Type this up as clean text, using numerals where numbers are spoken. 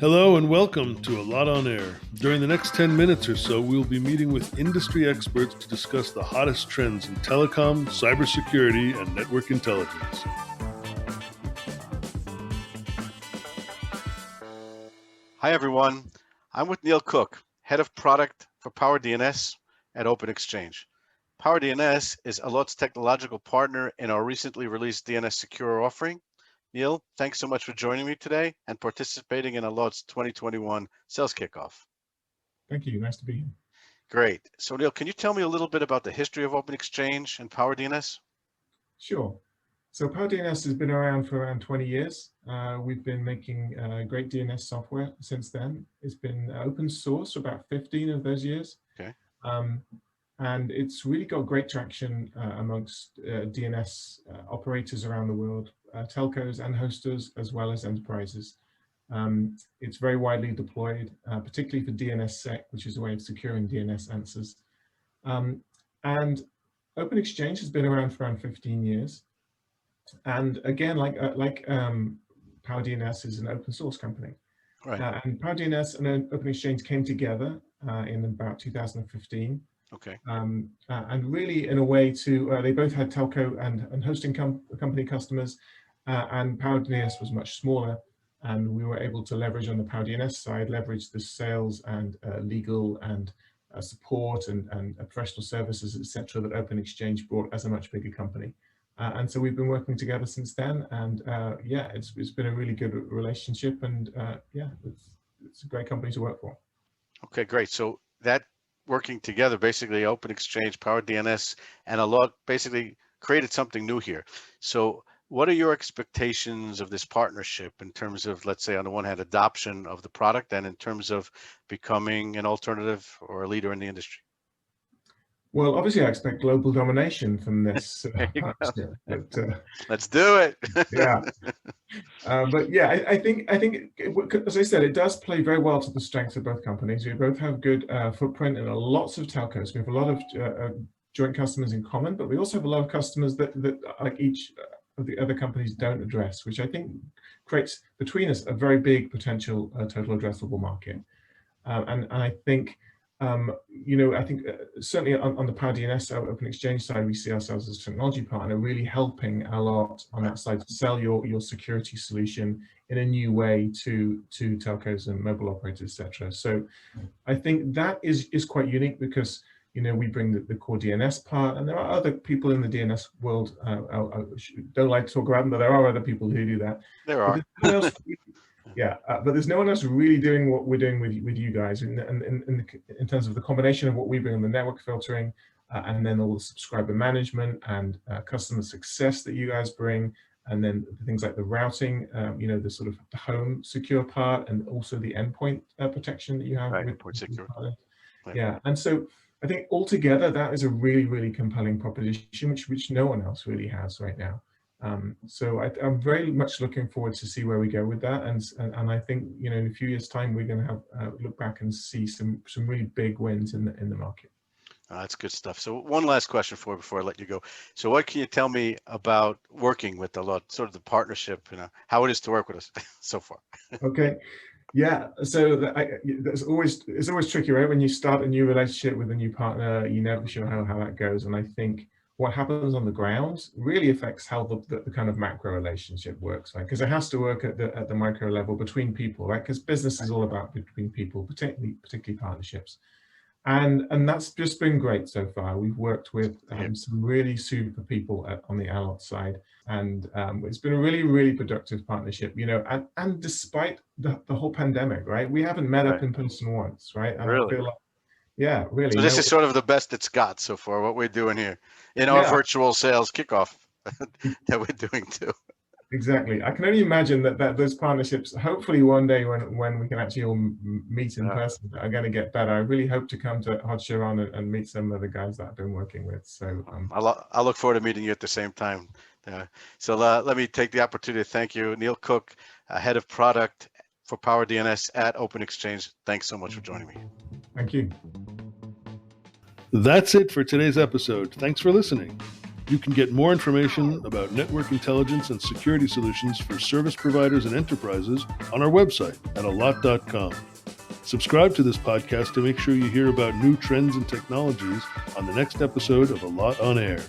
Hello and welcome to Allot on Air. During the next 10 minutes or so, we'll be meeting with industry experts to discuss the hottest trends in telecom, cybersecurity, and network intelligence. Hi, everyone. I'm with Neil Cook, Head of Product for PowerDNS at OpenExchange. PowerDNS is Allot's technological partner in our recently released DNS Secure offering. Neil, thanks so much for joining me today and participating in Allot's 2021 sales kickoff. Thank you. Nice to be here. Great. So, Neil, can you tell me a little bit about the history of OpenExchange and PowerDNS? Sure. So PowerDNS has been around for around 20 years. We've been making great DNS software since then. It's been open source for about 15 of those years. Okay. And it's really got great traction amongst DNS operators around the world, telcos and hosters, as well as enterprises. It's very widely deployed, particularly for DNS Sec, which is a way of securing DNS answers. And OpenExchange has been around for around 15 years. And again, like PowerDNS is an open source company. Right. And PowerDNS and OpenExchange came together in about 2015. Okay. And really in a way to, they both had telco and hosting company customers, and PowerDNS was much smaller. And we were able to leverage on the PowerDNS side, leverage the sales and legal and support and professional services, etc., that OpenExchange brought as a much bigger company. And so we've been working together since then, and yeah, it's been a really good relationship, and yeah, it's a great company to work for. Okay, great. So that working together, basically OpenExchange, PowerDNS, and Allot basically created something new here. So what are your expectations of this partnership in terms of, let's say, on the one hand, adoption of the product, and in terms of becoming an alternative or a leader in the industry? Well, obviously, I expect global domination from this partnership. But, let's do it. Yeah, but yeah, I think, as I said, it does play very well to the strengths of both companies. We both have good footprint in lots of telcos. We have a lot of joint customers in common, but we also have a lot of customers that like each of the other companies don't address, which I think creates between us a very big potential total addressable market. And I think, you know, I think certainly on the PowerDNS OpenExchange side, we see ourselves as a technology partner, really helping Allot on that side to sell your security solution in a new way to telcos and mobile operators, etc. So I think that is quite unique because, you know, we bring the core DNS part, and there are other people in the DNS world. I don't like to talk about them, but there are other people who do that. There are. Yeah, but there's no one else really doing what we're doing with you guys in terms of the combination of what we bring on the network filtering, and then all the subscriber management and customer success that you guys bring, and then things like the routing, you know, the sort of the home secure part, and also the endpoint protection that you have. Right, with endpoint secure. Right. Yeah, and so I think altogether that is a really, really compelling proposition, which no one else really has right now. So I'm very much looking forward to see where we go with that, and I think, you know, in a few years' time we're going to have look back and see some really big wins in the market. That's good stuff. So one last question before I let you go. So what can you tell me about working with Allot, sort of the partnership, you know, how it is to work with us so far? Okay. Yeah, so it's always tricky, right? When you start a new relationship with a new partner, you never sure how that goes, and I think what happens on the ground really affects how the kind of macro relationship works, right? Because it has to work at the micro level between people, right? Because business is all about between people, particularly partnerships, and that's just been great so far. We've worked with some really super people on the Allot side, and it's been a really, really productive partnership, you know, and despite the whole pandemic, right? We haven't met up in person once, right? And really? I feel like, yeah, really. So this is sort of the best it's got so far, what we're doing here in our virtual sales kickoff that we're doing too. Exactly. I can only imagine that those partnerships, hopefully one day when we can actually all meet in person, are going to get better. I really hope to come to Hot Sharon and meet some of the guys that I've been working with. So I'll look forward to meeting you at the same time. So let me take the opportunity to thank you, Neil Cook, Head of Product for PowerDNS at OpenExchange. Thanks so much for joining me. Thank you. That's it for today's episode. Thanks for listening. You can get more information about network intelligence and security solutions for service providers and enterprises on our website at allot.com. Subscribe to this podcast to make sure you hear about new trends and technologies on the next episode of Allot on Air.